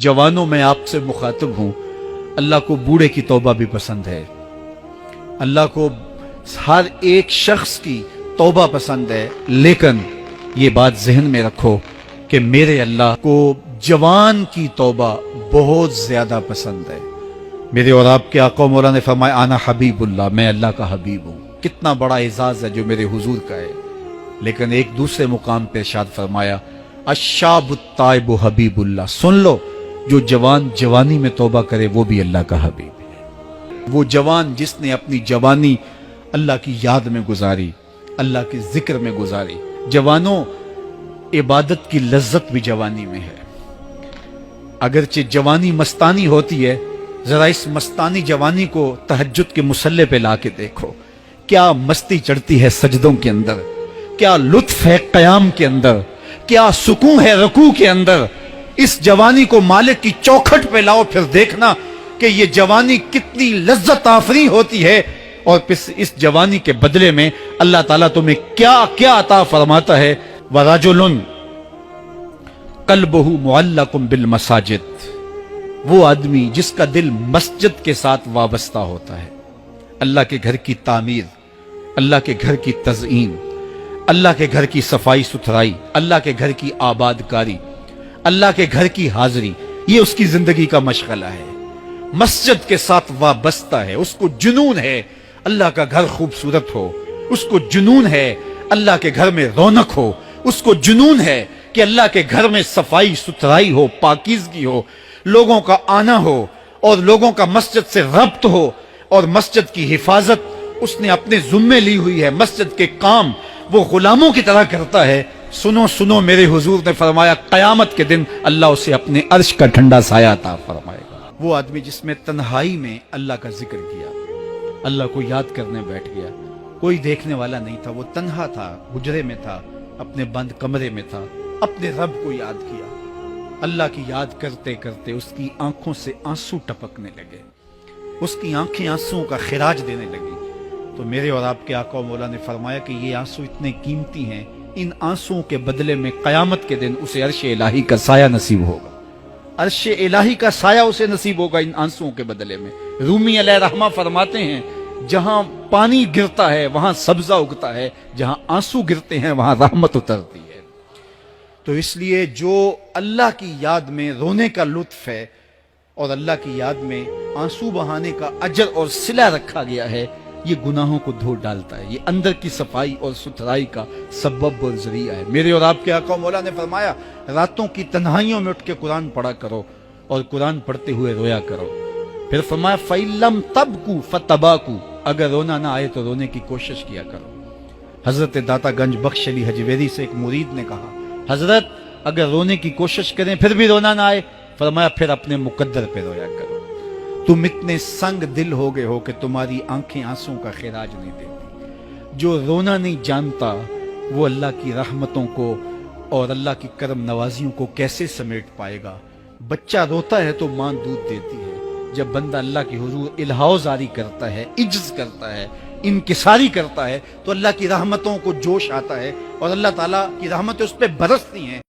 जवानों में आपसे मुखातिब हूं, अल्लाह को बूढ़े की तौबा भी पसंद है, अल्लाह को हर एक शख्स की तौबा पसंद है, लेकिन ये बात जहन में रखो कि मेरे अल्लाह को जवान की तौबा बहुत ज्यादा पसंद है। मेरे और आपके आका मौला ने फरमाया आना हबीबुल्लाह, मैं अल्लाह का हबीब हूं। कितना बड़ा एजाज है जो मेरे हुजूर का है। लेकिन एक दूसरे मुकाम पे इरशाद फरमाया अशाबुत्ताइबु हबीबुल्लाह, सुन लो जो जवान जवानी में तौबा करे वो भी अल्लाह का हबीब है। वो जवान जिसने अपनी जवानी अल्लाह की याद में गुजारी, अल्लाह के जिक्र में गुजारी। जवानों, इबादत की लज्जत भी जवानी में है। अगरचे जवानी मस्तानी होती है, जरा इस मस्तानी जवानी को तहज्जुद के मुसल्ले पे लाके देखो, क्या मस्ती चढ़ती है सजदों के अंदर, क्या लुत्फ है कयाम के अंदर, क्या सुकून है रुकू के अंदर। इस जवानी को मालिक की चौखट पे लाओ, फिर देखना कि ये जवानी कितनी लज्जत आफरी होती है। और फिर इस जवानी के बदले में अल्लाह ताला तुम्हें क्या क्या अता फरमाता है। वराजुलुन कल्बहु मुअल्लकुम बिल मसाजिद, वो आदमी जिसका दिल मस्जिद के साथ वाबस्ता होता है। अल्लाह के घर की तामीर, अल्लाह के घर की तज़ईन, अल्लाह के घर की सफाई सुथराई, अल्लाह के घर की आबादकारी, अल्लाह के घर की हाजिरी, ये उसकी जिंदगी का मशगला है। मस्जिद के साथ वाबस्ता है, उसको जुनून है अल्लाह का घर खूबसूरत हो, उसको जुनून है अल्लाह के घर में रौनक हो, उसको जुनून है कि अल्लाह के घर में सफाई सुथराई हो, पाकीज़गी हो, लोगों का आना हो और लोगों का मस्जिद से रब्त हो और मस्जिद की हिफाजत उसने अपने जुम्मे ली हुई है। मस्जिद के काम वो गुलामों की तरह करता है। सुनो सुनो, मेरे हुजूर ने फरमाया कयामत के दिन अल्लाह उसे अपने अर्श का ठंडा साया अता फरमाएगा। वो आदमी जिसमें तन्हाई में अल्लाह का जिक्र किया, अल्लाह को याद करने बैठ गया, कोई देखने वाला नहीं था, वो तन्हा था, हुजरे में था, अपने बंद कमरे में था, अपने रब को याद किया। अल्लाह की याद करते करते उसकी आंखों से आंसू टपकने लगे, उसकी आंखें आंसुओं का खिराज देने लगी। तो मेरे और आपके आका मौला ने फरमाया कि ये आंसू इतने कीमती हैं, इन आंसुओं के बदले में कयामत के दिन उसे अर्श इलाही का साया नसीब होगा। अर्श इलाही का साया उसे नसीब होगा इन आंसुओं के बदले में। रूमी अलैहि रहमा फरमाते हैं जहां पानी गिरता है वहां सब्जा उगता है, जहां आंसू गिरते हैं वहां रहमत उतरती है। तो इसलिए जो अल्लाह की याद में रोने का लुत्फ है और अल्लाह की याद में आंसू बहाने का अजर और सिला रखा गया है, ये गुनाहों को धो डालता है, ये अंदर की सफाई और सुथराई का सबब और जरिया है। मेरे और आपके आका मौला ने फरमाया रातों की तन्हाइयों में उठ के कुरान पढ़ा करो और कुरान पढ़ते हुए रोया करो। फिर फरमाया फ़इल्लम तबकू फतबाकू, अगर रोना ना आए तो रोने की कोशिश किया करो। हजरत दाता गंज बख्श अली हजवेरी से एक मुरीद ने कहा हजरत अगर रोने की कोशिश करें फिर भी रोना ना आए, फरमाया फिर अपने मुकद्दर पे रोया करो। तुम इतने संग दिल हो गए हो कि तुम्हारी आंखें आंसुओं का खिराज नहीं देती। जो रोना नहीं जानता वो अल्लाह की रहमतों को और अल्लाह की करम नवाजियों को कैसे समेट पाएगा। बच्चा रोता है तो मां दूध देती है। जब बंदा अल्लाह की हुजूर इल्हाओ जारी करता है, इज्ज करता है, इनकिसारी करता है, तो अल्लाह की रहमतों को जोश आता है और अल्लाह ताला की रहमतें उस पर बरसती हैं।